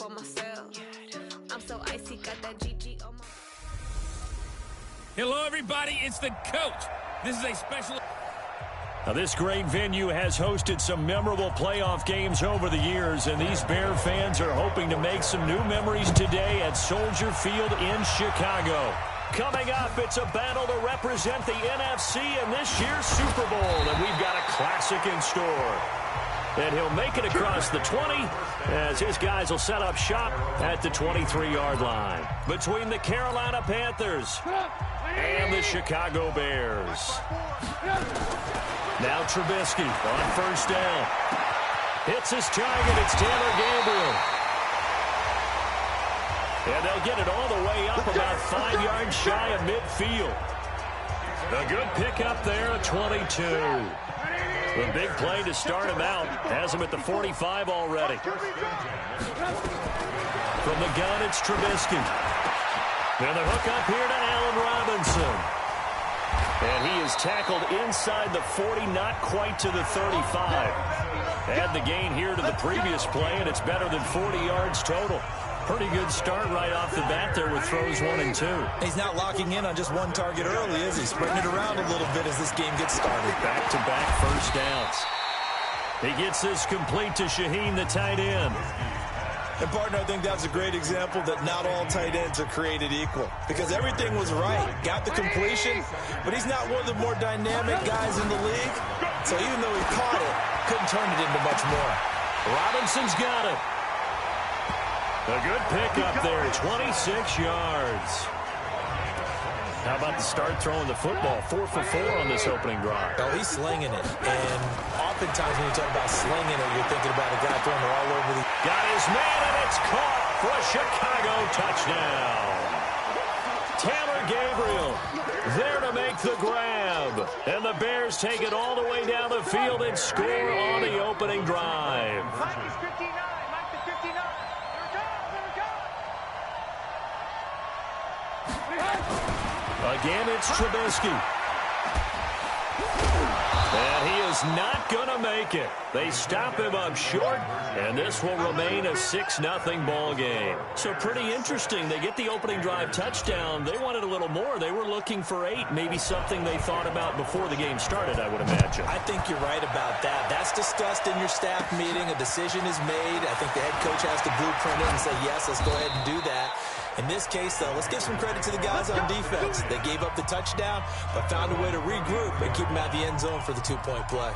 on myself. I'm so icy, got that GG on my... Hello, everybody. It's the coach. This is a special... Now, this great venue has hosted some memorable playoff games over the years, and these Bear fans are hoping to make some new memories today at Soldier Field in Chicago. Coming up, it's a battle to represent the NFC in this year's Super Bowl, and we've got a classic in store. And he'll make it across the 20 as his guys will set up shop at the 23-yard line. Between the Carolina Panthers and the Chicago Bears. Now Trubisky on first down. Hits his target. It's Taylor Gabriel. And they'll get it all the way up about 5 yards shy of midfield. A good pickup there at 22. The big play to start him out. Has him at the 45 already. From the gun, it's Trubisky. And the hook up here to Allen Robinson. And he is tackled inside the 40, not quite to the 35. Add the gain here to the previous play, and it's better than 40 yards total. Pretty good start right off the bat there with throws 1 and 2. He's not locking in on just one target early, is he? Spreading it around a little bit as this game gets started. Back-to-back first downs. He gets this complete to Shaheen, the tight end. And, partner, I think that's a great example that not all tight ends are created equal. Because everything was right. Got the completion, but he's not one of the more dynamic guys in the league. So even though he caught it, couldn't turn it into much more. Robinson's got it. A good pickup there, 26 yards. How about the start throwing the football? 4 for 4 on this opening drive. Oh, he's slinging it. And oftentimes when you talk about slinging it, you're thinking about a guy throwing it all over the... Got his man, and it's caught for a Chicago touchdown. Taylor Gabriel there to make the grab. And the Bears take it all the way down the field and score on the opening drive. Again, it's Trubisky. And he is not going to make it. They stop him up short, and this will remain a 6-0 ball game. So pretty interesting. They get the opening drive touchdown. They wanted a little more. They were looking for 8, maybe something they thought about before the game started, I would imagine. I think you're right about that. That's discussed in your staff meeting. A decision is made. I think the head coach has to blueprint it and say, yes, let's go ahead and do that. In this case, though, let's give some credit to the guys on defense. They gave up the touchdown, but found a way to regroup and keep them out the end zone for the 2-point play.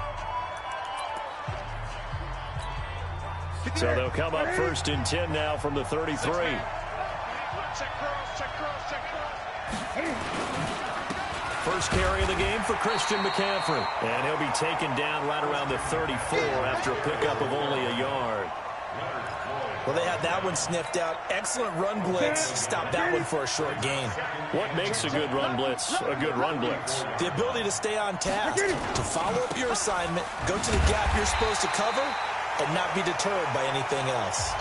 So they'll come up first and 10 now from the 33. First carry of the game for Christian McCaffrey. And he'll be taken down right around the 34 after a pickup of only a yard. Well, they had that one sniffed out. Excellent run blitz. Stopped that one for a short gain. What makes a good run blitz a good run blitz? The ability to stay on task, to follow up your assignment, go to the gap you're supposed to cover, and not be deterred by anything else.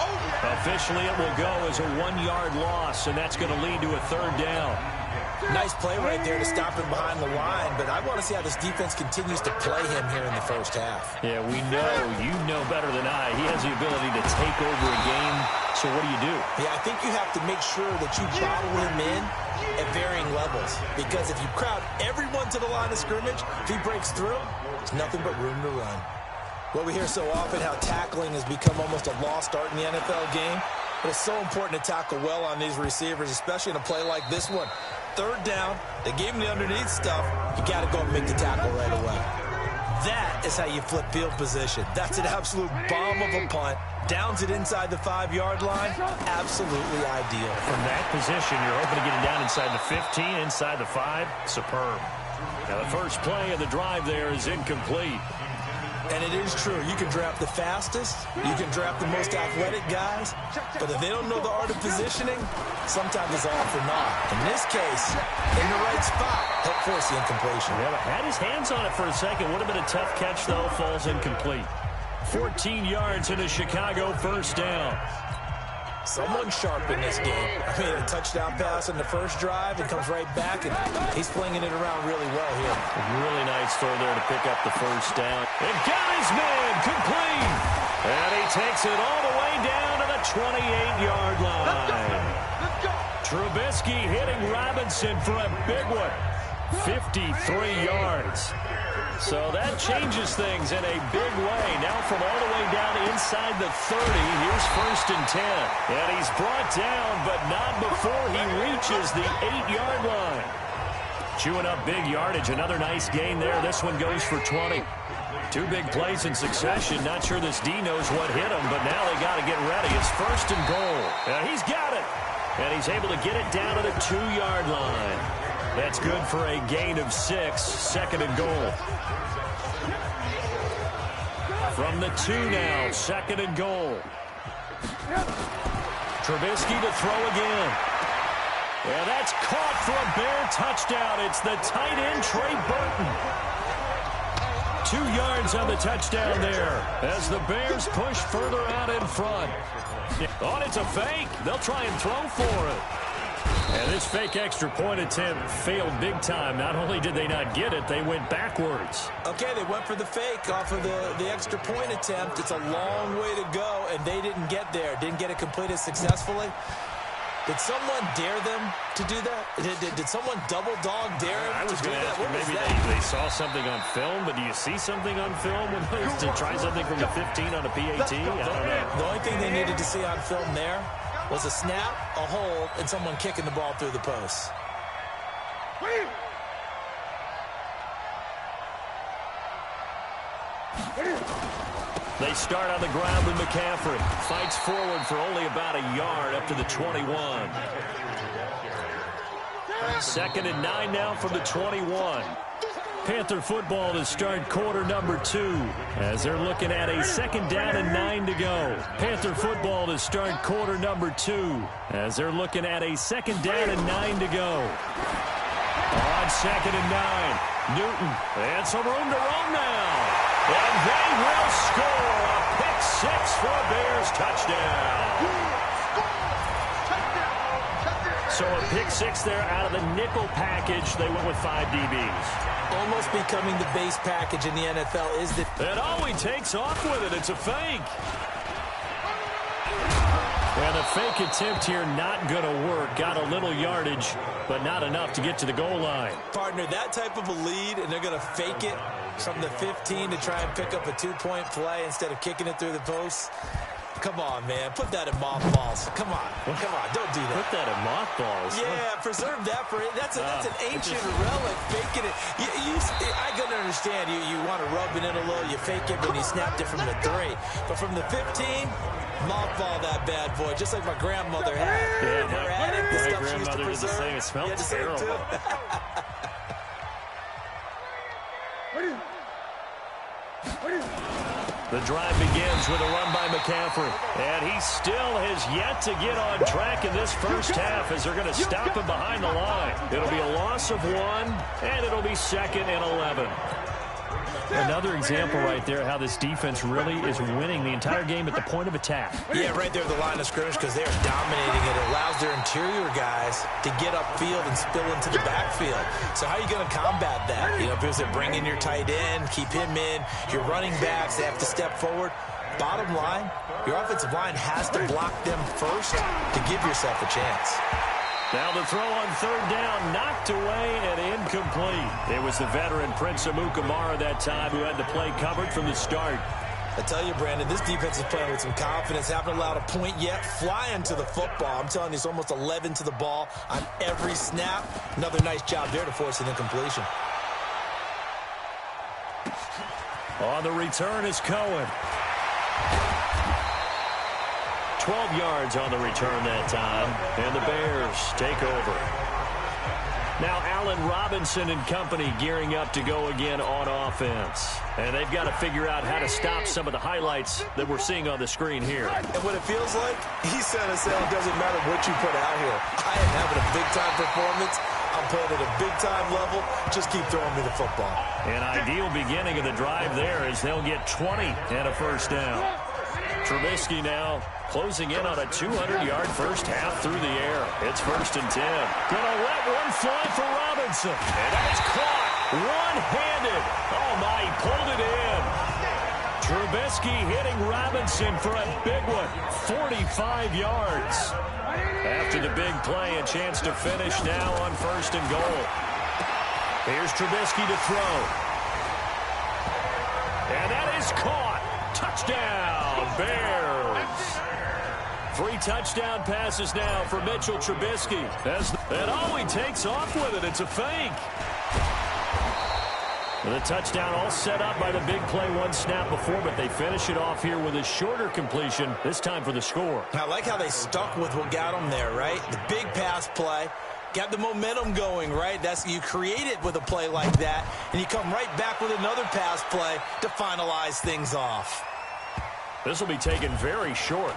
Officially, it will go as a 1-yard loss, and that's going to lead to a 3rd down. Nice play right there to stop him behind the line, but I want to see how this defense continues to play him here in the first half. Yeah, we know, you know better than I, he has the ability to take over a game, so what do? Yeah, I think you have to make sure that you bottle him in at varying levels, because if you crowd everyone to the line of scrimmage, if he breaks through, there's nothing but room to run. Well, we hear so often how tackling has become almost a lost art in the NFL game, but it's so important to tackle well on these receivers, especially in a play like this one. 3rd down, they gave him the underneath stuff. You got to go and make the tackle right away. That is how you flip field position. That's an absolute bomb of a punt. Downs it inside the 5-yard line. Absolutely ideal. From that position, you're hoping to get it down inside the 15, inside the 5. Superb. Now the first play of the drive there is incomplete. And it is true. You can draft the fastest. You can draft the most athletic guys. But if they don't know the art of positioning, sometimes it's all for naught. In this case, in the right spot, help force the incompletion. Yeah, had his hands on it for a second. Would have been a tough catch, though. Falls incomplete. 14 yards in a Chicago first down. Someone sharp in this game. I mean, a touchdown pass in the first drive and comes right back, and he's flinging it around really well here. Really nice throw there to pick up the first down. And got his man complete. And he takes it all the way down to the 28-yard line. Trubisky hitting Robinson for a big one. 53 yards. So that changes things in a big way. Now from all the way down inside the 30, here's 1st and 10. And he's brought down, but not before he reaches the 8-yard line. Chewing up big yardage. Another nice gain there. This one goes for 20. 2 big plays in succession. Not sure this D knows what hit him, but now they got to get ready. It's 1st and goal. He's got it. And he's able to get it down to the 2-yard line. That's good for a gain of 6. 2nd and goal. From the 2 now. 2nd and goal. Trubisky to throw again. Yeah, that's caught for a Bear touchdown. It's the tight end, Trey Burton. 2 yards on the touchdown there as the Bears push further out in front. Oh, it's a fake. They'll try and throw for it. And this fake extra point attempt failed big time. Not only did they not get it, they went backwards. Okay, they went for the fake off of the extra point attempt. It's a long way to go, and they didn't get there. Didn't get it completed successfully. Did someone dare them to do that? Did someone double dog dare them to do that? Maybe they saw something on film, but do you see something on film when those to try something from the 15 on a PAT? I don't know. The only thing they needed to see on film there was a snap, a hold, and someone kicking the ball through the post. They start on the ground with McCaffrey. Fights forward for only about a yard up to the 21. 2nd and 9 now from the 21. Panther football to start quarter number 2 as they're looking at a 2nd down and 9 to go. Panther football to start quarter number 2 as they're looking at a 2nd down and 9 to go. On 2nd and 9, Newton, and some room to roam now. And they will score a pick-6 for a Bears touchdown. So a pick-6 there out of the nickel package. They went with 5 DBs. Almost becoming the base package in the NFL is the... And he takes off with it. It's a fake. And the fake attempt here not going to work. Got a little yardage, but not enough to get to the goal line. Partner, that type of a lead, and they're going to fake it from the 15 to try and pick up a 2-point play instead of kicking it through the post. Come on, man. Put that in mothballs. Come on. Come on. Don't do that. Put that in mothballs. Yeah, preserve that for it. That's an ancient relic. Faking it. I can understand. You want to rub it in a little. You fake it when you snapped it from the 3. But from the 15, mothball that bad boy. Just like my grandmother had. Yeah, her attic, the stuff she used to grandmother did the preserve. same. It smelled terrible. The drive begins with a run by McCaffrey. And he still has yet to get on track in this first half as they're going to stop him behind the line. It'll be a loss of 1, and it'll be 2nd and 11. Another example right there how this defense really is winning the entire game at the point of attack. Yeah, right there at the line of scrimmage because they're dominating it. It allows their interior guys to get upfield and spill into the backfield. So how are you going to combat that? You know, because they're bringing your tight end, keep him in. Your running backs, they have to step forward. Bottom line, your offensive line has to block them first to give yourself a chance. Now the throw on 3rd down, knocked away and incomplete. It was the veteran Prince Amukamara that time who had to play covered from the start. I tell you, Brandon, this defense is playing with some confidence. Haven't allowed a point yet. Flying to the football. I'm telling you, it's almost 11 to the ball on every snap. Another nice job there to force an incompletion. On the return is Cohen. 12 yards on the return that time, and the Bears take over. Now Allen Robinson and company gearing up to go again on offense. And they've got to figure out how to stop some of the highlights that we're seeing on the screen here. And what it feels like, he said it doesn't matter what you put out here. I am having a big-time performance. I'm playing at a big-time level. Just keep throwing me the football. An ideal beginning of the drive there as they'll get 20 and a first down. Trubisky now closing in on a 200-yard first half through the air. It's 1st and 10. Gonna let one fly for Robinson. And that is caught one-handed. Oh, my, he pulled it in. Trubisky hitting Robinson for a big one, 45 yards. After the big play, a chance to finish now on 1st and goal. Here's Trubisky to throw. And that is caught. Touchdown, Bears. 3 touchdown passes now for Mitchell Trubisky. And oh, he takes off with it. It's a fake. And the touchdown all set up by the big play one snap before, but they finish it off here with a shorter completion, this time for the score. I like how they stuck with what got them there, right? The big pass play. Got the momentum going, right? You create it with a play like that, and you come right back with another pass play to finalize things off. This will be taken very short.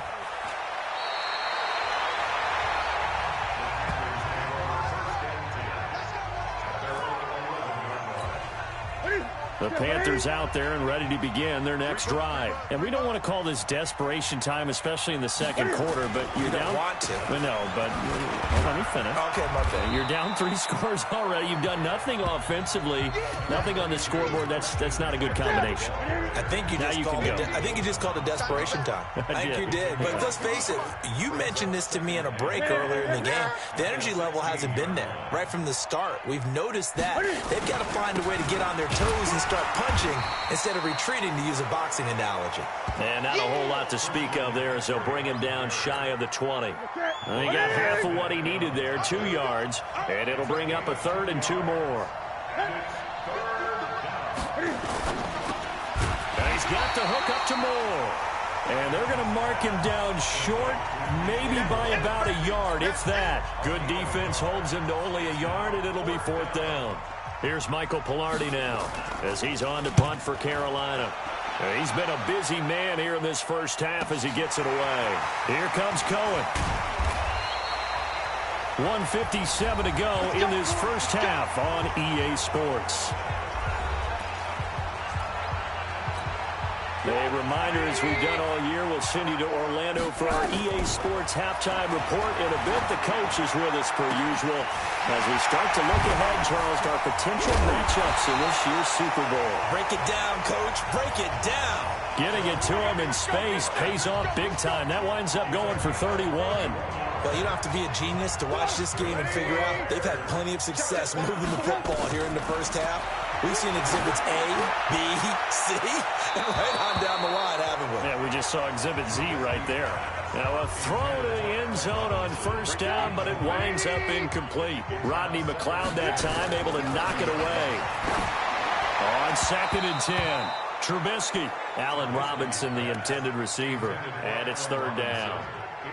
The Panthers out there and ready to begin their next drive. And we don't want to call this desperation time, especially in the second quarter, but you're down. You don't want to. No, but let me finish. Okay, my bad. You're down 3 scores already. You've done nothing offensively, nothing on the scoreboard. That's not a good combination. I think you just called it desperation time. I think you did. But let's face it, you mentioned this to me in a break earlier in the game. The energy level hasn't been there right from the start. We've noticed that. They've got to find a way to get on their toes and start punching instead of retreating, to use a boxing analogy. And not a whole lot to speak of there as they'll bring him down shy of the 20. And he got half of what he needed there, 2 yards, and it'll bring up a 3rd and 2 more. And he's got the hook up to Moore. And they're going to mark him down short, maybe by about a yard, if that. Good defense holds him to only a yard, and it'll be 4th down. Here's Michael Pilardi now as he's on to punt for Carolina. He's been a busy man here in this first half as he gets it away. Here comes Cohen. 1:57 to go in this first half on EA Sports. A reminder, as we've done all year, we'll send you to Orlando for our EA Sports halftime report. In a bit, the coach is with us per usual as we start to look ahead, Charles, to our potential matchups in this year's Super Bowl. Break it down, Coach. Break it down. Getting it to him in space pays off big time. That winds up going for 31. Well, you don't have to be a genius to watch this game and figure out they've had plenty of success moving the football here in the first half. We've seen exhibits A, B, C, and right on down the line, haven't we? Yeah, we just saw exhibit Z right there. Now a throw to the end zone on 1st down, but it winds up incomplete. Rodney McLeod that time able to knock it away. On 2nd and 10, Trubisky. Allen Robinson, the intended receiver, and it's 3rd down.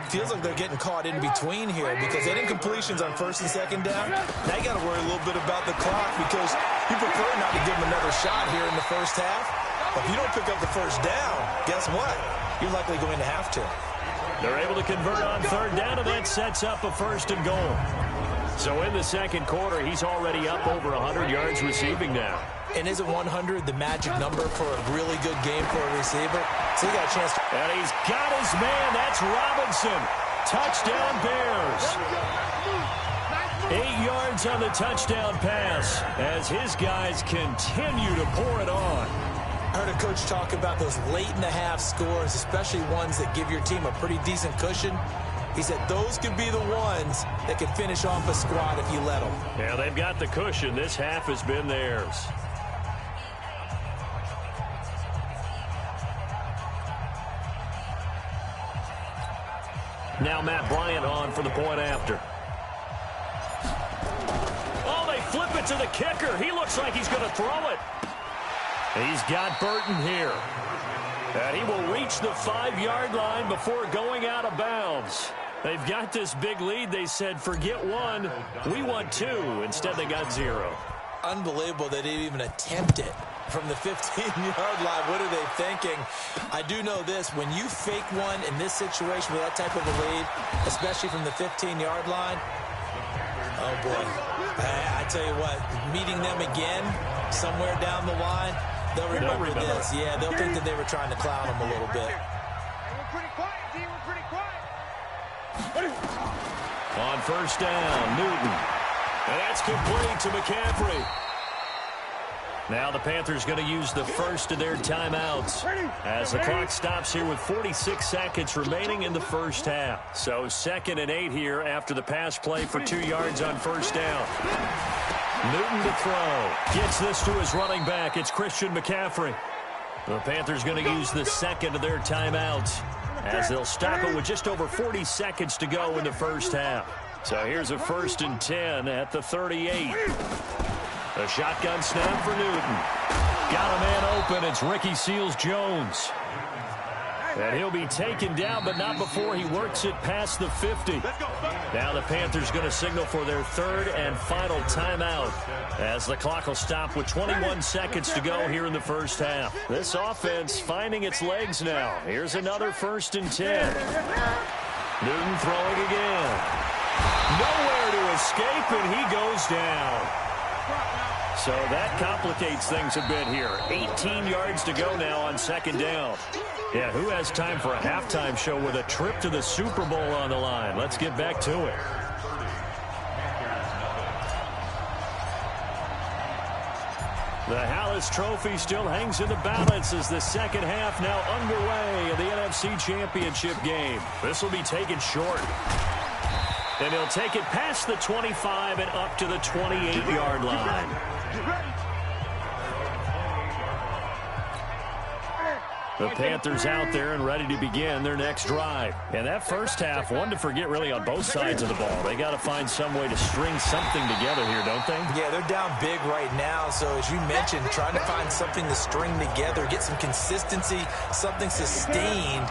Feels like they're getting caught in between here because they did incompletions on 1st and 2nd down. Now you got to worry a little bit about the clock because you prefer not to give them another shot here in the first half. But if you don't pick up the 1st down, guess what? You're likely going to have to. They're able to convert on 3rd down, and that sets up a 1st and goal. So in the second quarter, he's already up over 100 yards receiving now. And isn't 100 the magic number for a really good game for a receiver? So he got a chance to... And he's got his man. That's Robinson. Touchdown, Bears. 8 yards on the touchdown pass as his guys continue to pour it on. I heard a coach talk about those late-in-the-half scores, especially ones that give your team a pretty decent cushion. He said those could be the ones that could finish off a squad if you let them. Yeah, they've got the cushion. This half has been theirs. Now Matt Bryant on for the point after. Oh, they flip it to the kicker. He looks like he's going to throw it. He's got Burton here. And he will reach the 5-yard line before going out of bounds. They've got this big lead. They said, forget 1. We want 2. Instead, they got 0. Unbelievable they didn't even attempt it from the 15-yard line. What are they thinking? I do know this. When you fake one in this situation with that type of a lead, especially from the 15-yard line, oh, boy. I tell you what, meeting them again somewhere down the line, they'll remember this. Yeah, they'll think that they were trying to clown them a little bit. We're pretty quiet, D. We're pretty quiet. On 1st down, Newton. And that's complete to McCaffrey. Now the Panthers going to use the first of their timeouts as the clock stops here with 46 seconds remaining in the first half. So 2nd and 8 here after the pass play for 2 yards on first down. Newton to throw. Gets this to his running back. It's Christian McCaffrey. The Panthers going to use the second of their timeouts as they'll stop it with just over 40 seconds to go in the first half. So here's a 1st and 10 at the 38. A shotgun snap for Newton. Got a man open. It's Ricky Seals-Jones. And he'll be taken down, but not before he works it past the 50. Now the Panthers going to signal for their 3rd and final timeout as the clock will stop with 21 seconds to go here in the first half. This offense finding its legs now. Here's another 1st and 10. Newton throwing again. Nowhere to escape, and he goes down. So that complicates things a bit here. 18 yards to go now on 2nd down. Yeah, who has time for a halftime show with a trip to the Super Bowl on the line? Let's get back to it. The Hallis Trophy still hangs in the balance as the second half now underway of the NFC Championship game. This will be taken short. And he'll take it past the 25 and up to the 28-yard line. The Panthers out there and ready to begin their next drive. And that first half, one to forget really on both sides of the ball. They got to find some way to string something together here, don't they? Yeah, they're down big right now. So as you mentioned, trying to find something to string together, get some consistency, something sustained,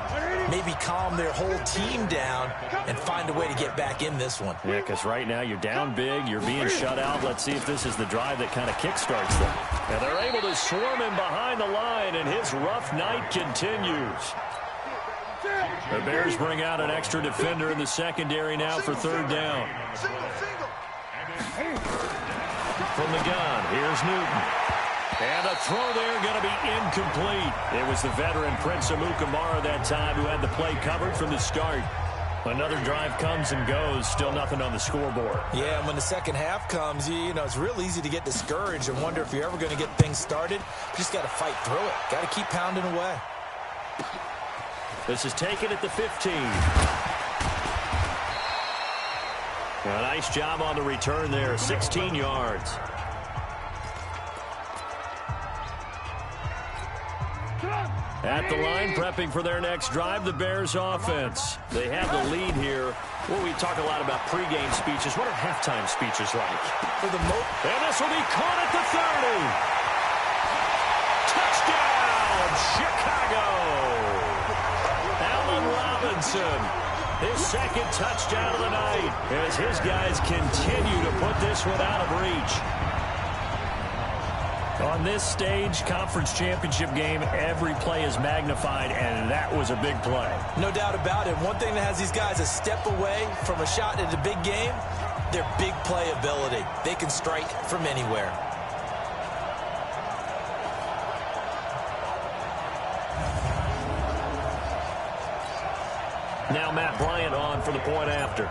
maybe calm their whole team down and find a way to get back in this one. Yeah, because right now you're down big, you're being shut out. Let's see if this is the drive that kind of kickstarts them. And they're able to swarm him behind the line, and his rough night continues. The Bears bring out an extra defender in the secondary now for 3rd down. From the gun, here's Newton. And a throw there going to be incomplete. It was the veteran Prince Amukamara that time who had the play covered from the start. Another drive comes and goes, still nothing on the scoreboard. Yeah, and when the second half comes, you know, it's real easy to get discouraged and wonder if you're ever going to get things started. You just got to fight through it. Got to keep pounding away. This is taken at the 15. A nice job on the return there, 16 yards. At the line, prepping for their next drive, the Bears offense. They have the lead here. Well, we talk a lot about pregame speeches. What are halftime speeches like? For the and this will be caught at the 30. Touchdown, Chicago. Allen Robinson, his 2nd touchdown of the night as his guys continue to put this one out of reach. On this stage, conference championship game, every play is magnified, and that was a big play. No doubt about it. One thing that has these guys a step away from a shot at a big game, their big play ability. They can strike from anywhere. Now Matt Bryant on for the point after.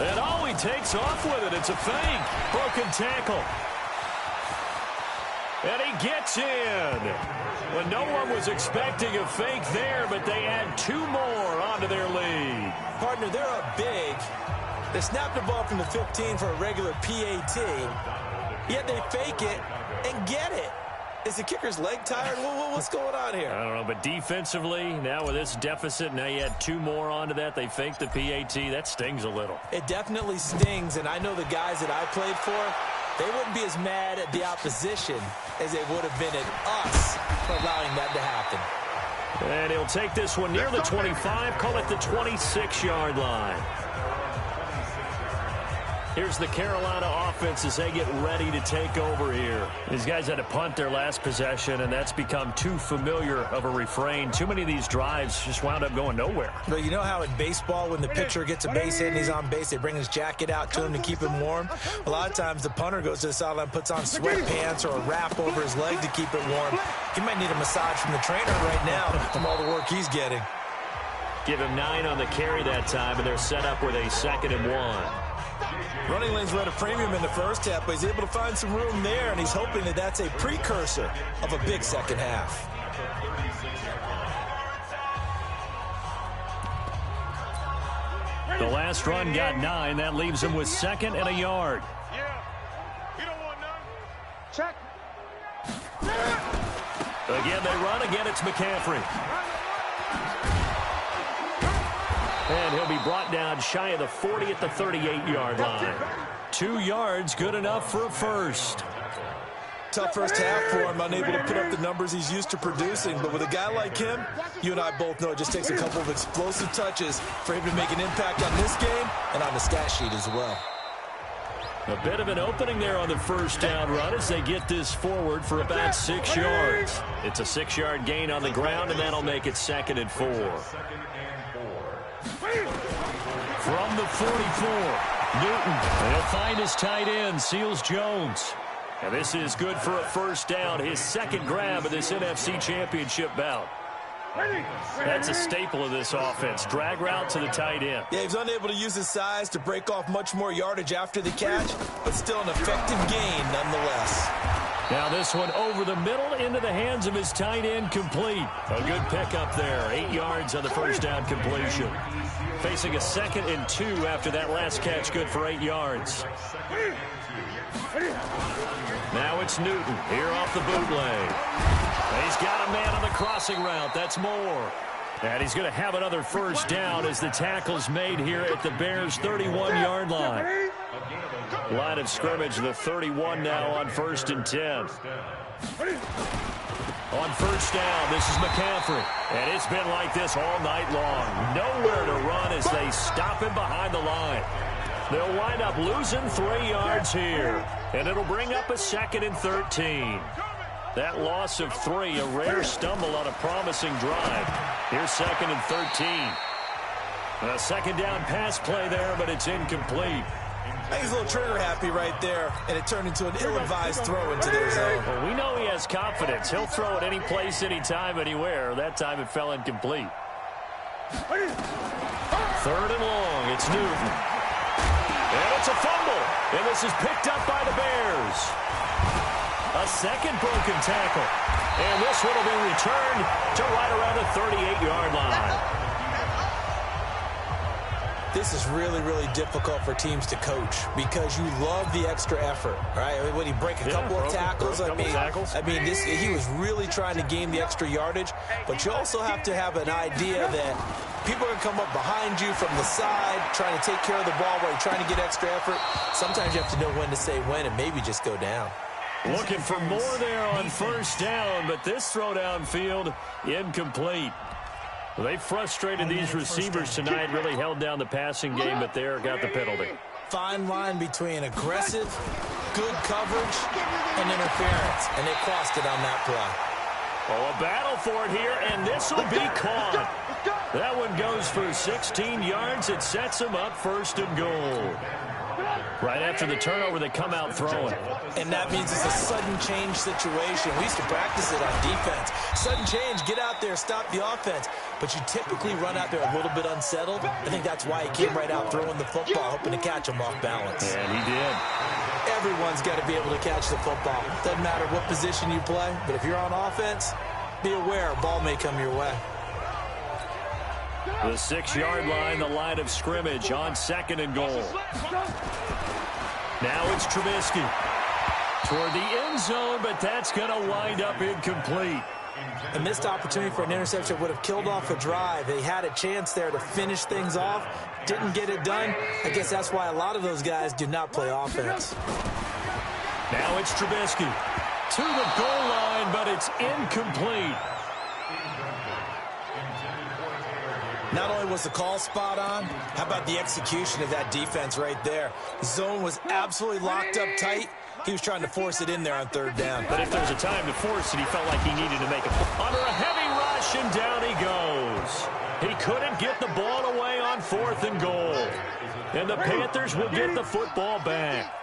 And he takes off with it. It's a fake. Broken tackle. And he gets in. When no one was expecting a fake there, but they add 2 more onto their lead. Partner, they're up big. They snapped the ball from the 15 for a regular PAT, yet they fake it and get it. Is the kicker's leg tired? What's going on here? I don't know, but defensively, now with this deficit, now you add 2 more onto that. They faked the PAT. That stings a little. It definitely stings, and I know the guys that I played for, they wouldn't be as mad at the opposition as they would have been at us for allowing that to happen. And he'll take this one near the 25, call it the 26-yard line. Here's the Carolina offense as they get ready to take over here. These guys had to punt their last possession, and that's become too familiar of a refrain. Too many of these drives just wound up going nowhere. But you know how in baseball, when the pitcher gets a base hit and he's on base, they bring his jacket out to him to keep him warm? A lot of times the punter goes to the sideline, puts on sweatpants or a wrap over his leg to keep it warm. He might need a massage from the trainer right now from all the work he's getting. Give him 9 on the carry that time, and they're set up with a 2nd and 1. Running lanes were at a premium in the first half, but he's able to find some room there, and he's hoping that that's a precursor of a big second half. The last run got 9. That leaves him with 2nd and a yard. Yeah. You don't want none. Check. Again, they run. Again, it's McCaffrey. And he'll be brought down shy of the 40 at the 38-yard line. 2 yards, good enough for a first. Tough first half for him, unable to put up the numbers he's used to producing. But with a guy like him, you and I both know it just takes a couple of explosive touches for him to make an impact on this game and on the stat sheet as well. A bit of an opening there on the first down run as they get this forward for about 6 yards. It's a 6-yard gain on the ground, and that'll make it 2nd and 4. From the 44, Newton. He'll find his tight end, Seals Jones. And this is good for a first down, his 2nd grab of this NFC Championship bout. That's a staple of this offense. Drag route to the tight end. Yeah, he's unable to use his size to break off much more yardage after the catch, but still an effective gain nonetheless. Now this one over the middle into the hands of his tight end, complete. A good pickup there. 8 yards on the first down completion. Facing a 2nd and 2 after that last catch, good for 8 yards. Now it's Newton here off the bootleg. He's got a man on the crossing route. That's Moore. And he's going to have another first down as the tackle's made here at the Bears' 31-yard line. Line of scrimmage, the 31 now on 1st and 10. On first down, this is McCaffrey. And it's been like this all night long. Nowhere to run as they stop him behind the line. They'll wind up losing 3 yards here. And it'll bring up a 2nd and 13. That loss of 3, a rare stumble on a promising drive. Here's 2nd and 13. A 2nd down pass play there, but it's incomplete. I think he's a little trigger happy right there, and it turned into an ill-advised throw into their zone. Well, we know he has confidence. He'll throw it any place, anytime, anywhere. That time it fell incomplete. 3rd and long. It's Newton. And it's a fumble. And this is picked up by the Bears. A 2nd broken tackle. And this one will be returned to right around the 38-yard line. This is really, really difficult for teams to coach because you love the extra effort, right? I mean, when he break a couple of tackles, I mean, he was really trying to gain the extra yardage, but you also have to have an idea that people are going to come up behind you from the side, trying to take care of the ball while you're trying to get extra effort. Sometimes you have to know when to say when and maybe just go down. Looking for more there on first down, but this throw downfield incomplete. Well, they frustrated these receivers tonight, really held down the passing game, but there got the penalty. Fine line between aggressive, good coverage, and interference, and they crossed it on that play. Oh, a battle for it here, and this will be caught. That one goes for 16 yards. It sets them up 1st and goal. Right after the turnover, they come out throwing. And that means it's a sudden change situation. We used to practice it on defense. Sudden change, get out there, stop the offense. But you typically run out there a little bit unsettled. I think that's why he came right out throwing the football, hoping to catch him off balance. And he did. Everyone's got to be able to catch the football. Doesn't matter what position you play, but if you're on offense, be aware a ball may come your way. The 6-yard line, the line of scrimmage on 2nd and goal. Now it's Trubisky toward the end zone, but that's going to wind up incomplete. A missed opportunity for an interception would have killed off a drive. They had a chance there to finish things off, didn't get it done. I guess that's why a lot of those guys do not play offense. Now it's Trubisky to the goal line, but it's incomplete. Not only was the call spot on, how about the execution of that defense right there? The zone was absolutely locked up tight. He was trying to force it in there on 3rd down. But if there's a time to force it, he felt like he needed to make it. Under a heavy rush, and down he goes. He couldn't get the ball away on 4th and goal. And the Panthers will get the football back.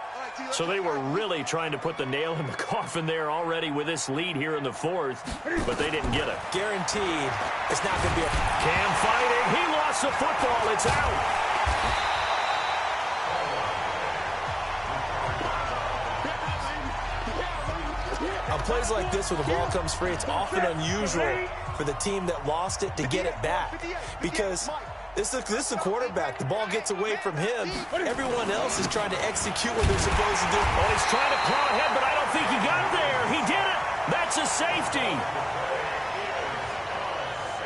So they were really trying to put the nail in the coffin there already with this lead here in the 4th, but they didn't get it. Guaranteed it's not going to be a... Cam fighting. He lost the football. It's out. plays like this when the ball comes free, it's often unusual for the team that lost it to get it back because this is a quarterback. The ball gets away from him. Everyone else is trying to execute what they're supposed to do. Oh, he's trying to claw ahead, but I don't think he got there. He did it. That's a safety.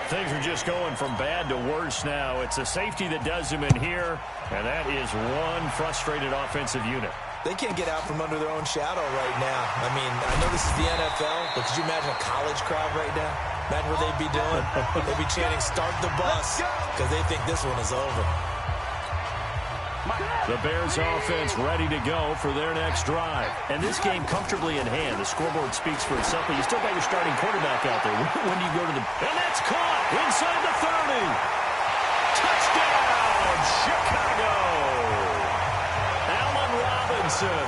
Things are just going from bad to worse now. It's a safety that does him in here, and that is one frustrated offensive unit. They can't get out from under their own shadow right now. I mean, I know this is the NFL, but could you imagine a college crowd right now? Imagine what they'd be doing. They'd be chanting, "Start the bus," because they think this one is over. The Bears offense ready to go for their next drive. And this game comfortably in hand. The scoreboard speaks for itself, but you still got your starting quarterback out there. When do you go to the... And that's caught inside the 30. Touchdown, Chicago. Allen Robinson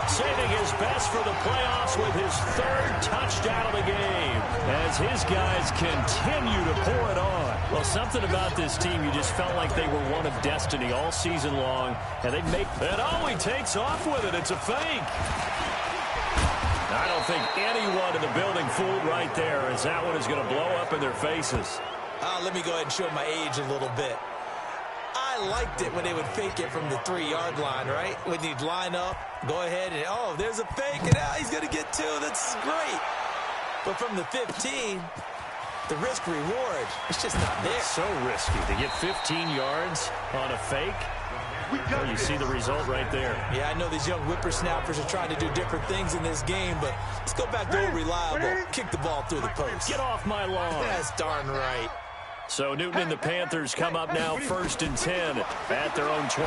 saving his best for the playoffs with his third touchdown of the game as his guys continue to pour it on. Well, something about this team, you just felt like they were one of destiny all season long, and they make it. Oh, he takes off with it. It's a fake. I don't think anyone in the building fooled right there, as that one is going to blow up in their faces. Let me go ahead and show my age a little bit. I liked it when they would fake it from the 3-yard line, right? When you'd line up, go ahead, and oh, there's a fake, and now he's going to get 2. That's great. But from the 15, the risk-reward, it's just not there. It's so risky to get 15 yards on a fake. Well, you see the result right there. Yeah, I know these young whippersnappers are trying to do different things in this game, but let's go back to old reliable. Kick the ball through the post. Get off my lawn. That's darn right. So Newton and the Panthers come up now 1st and 10 at their own 24.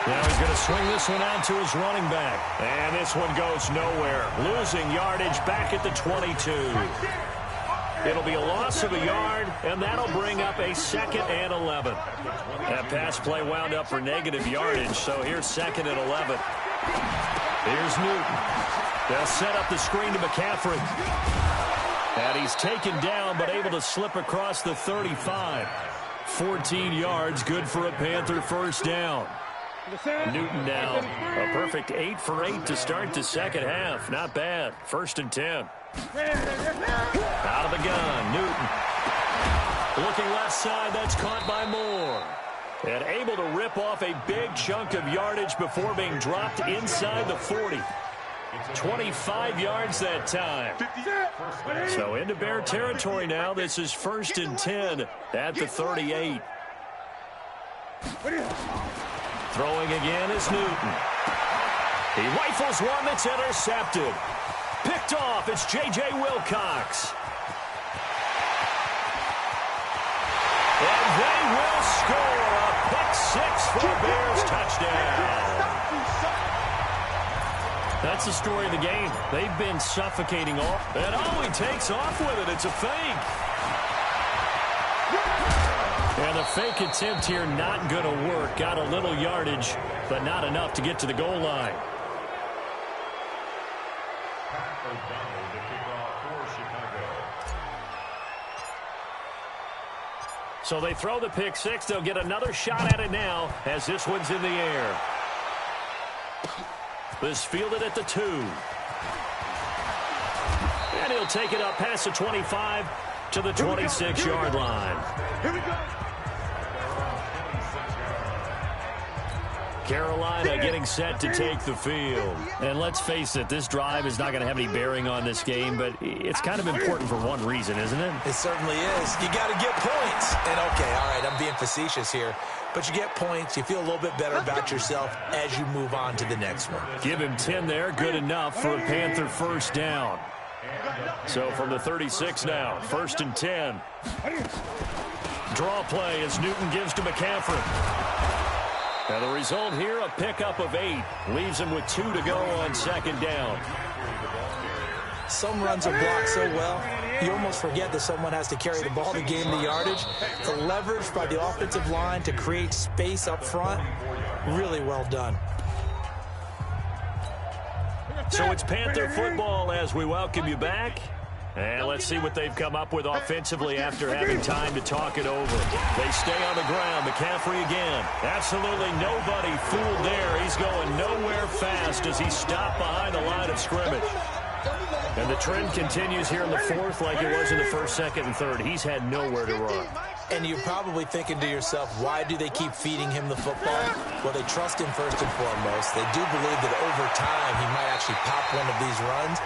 Now he's going to swing this one out to his running back. And this one goes nowhere. Losing yardage back at the 22. It'll be a loss of a yard, and that'll bring up a 2nd and 11. That pass play wound up for negative yardage, so here's 2nd and 11. Here's Newton. They'll set up the screen to McCaffrey. And he's taken down, but able to slip across the 35. 14 yards, good for a Panther first down. Newton now a perfect 8 for 8 to start the second half. Not bad. 1st and 10. Out of the gun, Newton. Looking left side, that's caught by Moore. And able to rip off a big chunk of yardage before being dropped inside the 40. 25 yards that time. So into Bear territory now. This is 1st and 10 at the 38. Throwing again is Newton. He rifles one that's intercepted. Picked off. It's J.J. Wilcox. And they will score a pick 6 for a Bears touchdown. That's the story of the game. They've been suffocating off. And oh, he takes off with it. It's a fake. And the fake attempt here not going to work. Got a little yardage, but not enough to get to the goal line. So they throw the pick 6. They'll get another shot at it now as this one's in the air. This fielded at the 2. And he'll take it up past the 25 to the 26-yard line. Here we go. Carolina getting set to take the field. And let's face it, this drive is not going to have any bearing on this game, but it's kind of important for one reason, isn't it? It certainly is. You got to get points. And okay, all right, I'm being facetious here. But you get points, you feel a little bit better about yourself as you move on to the next one. Give him 10 there, good enough for a Panther first down. So from the 36 now, 1st and 10. Draw play as Newton gives to McCaffrey. And the result here, a pickup of 8. Leaves him with 2 to go on 2nd down. Some runs are blocked so well, you almost forget that someone has to carry the ball to gain the yardage. The leverage by the offensive line to create space up front, really well done. So it's Panther football as we welcome you back. And let's see what they've come up with offensively after having time to talk it over. They stay on the ground. McCaffrey again. Absolutely nobody fooled there. He's going nowhere fast as he stopped behind the line of scrimmage. And the trend continues here in the fourth like it was in the first, second, and third. He's had nowhere to run. And you're probably thinking to yourself, why do they keep feeding him the football? Well, they trust him first and foremost. They do believe that over time he might actually pop one of these runs.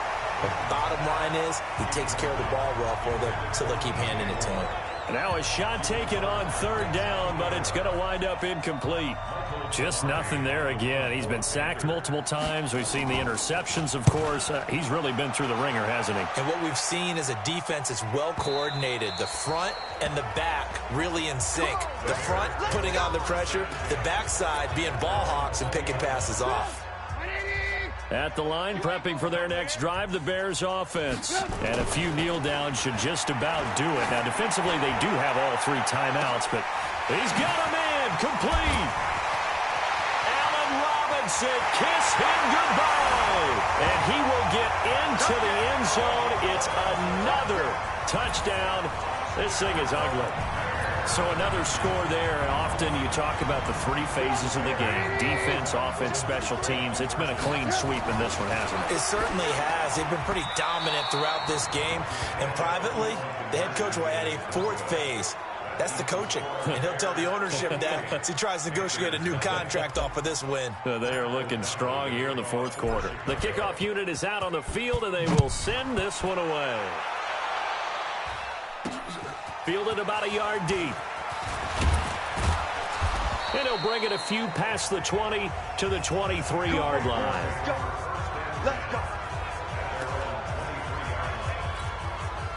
But bottom line is he takes care of the ball well for them, so they'll keep handing it to him. Now a shot taken on third down, but it's going to wind up incomplete. Just nothing there again. He's been sacked multiple times. We've seen the interceptions, of course. He's really been through the ringer, hasn't he? And what we've seen is a defense that's well coordinated. The front and the back really in sync. The front putting on the pressure, the backside being ball hawks and picking passes off. At the line, prepping for their next drive, the Bears offense. And a few kneel downs should just about do it. Now, defensively, they do have all three timeouts, but he's got a man complete. Allen Robinson, kiss him goodbye. And he will get into the end zone. It's another touchdown. This thing is ugly. So another score there, and often you talk about the three phases of the game: defense, offense, special teams. It's been a clean sweep in this one, hasn't it? It certainly has. They've been pretty dominant throughout this game. And privately, the head coach will add a fourth phase. That's the coaching. And he'll tell the ownership that as he tries to negotiate a new contract off of this win. They are looking strong here in the fourth quarter. The kickoff unit is out on the field, and they will send this one away. Fielded about a yard deep. And he'll bring it a few past the 20 to the 23-yard line. Let's go.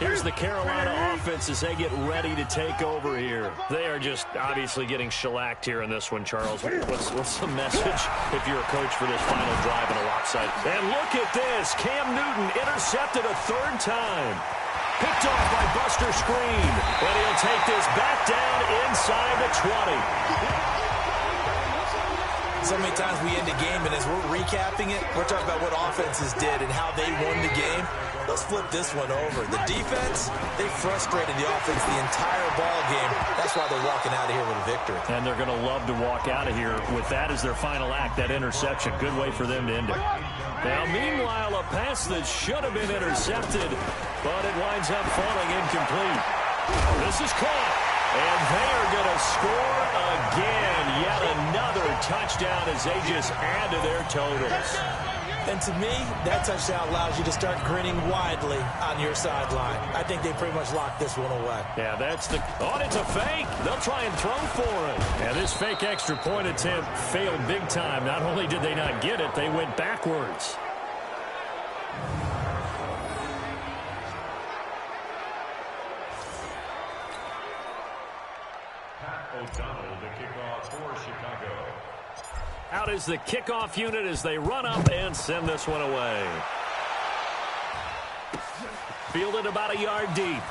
Here's the Carolina offense as they get ready to take over here. They are just obviously getting shellacked here in this one, Charles. What's the message if you're a coach for this final drive in a lopsided? And look at this. Cam Newton intercepted a third time. Picked off by Buster Screen. But he'll take this back down inside the 20. So many times we end a game, and as we're recapping it, we're talking about what offenses did and how they won the game. Let's flip this one over. The defense, they frustrated the offense the entire ball game. That's why they're walking out of here with a victory. And they're going to love to walk out of here with that as their final act, that interception. Good way for them to end it. Now, meanwhile, a pass that should have been intercepted, but it winds up falling incomplete. This is caught, and they are going to score again. Yet another touchdown as they just add to their totals. And to me, that touchdown allows you to start grinning widely on your sideline. I think they pretty much locked this one away. Yeah, that's the... Oh, it's a fake. They'll try and throw for it. And this fake extra point attempt failed big time. Not only did they not get it, they went backwards. O'Donnell, the kickoff for Chicago. Out is the kickoff unit as they run up and send this one away. Fielded about a yard deep.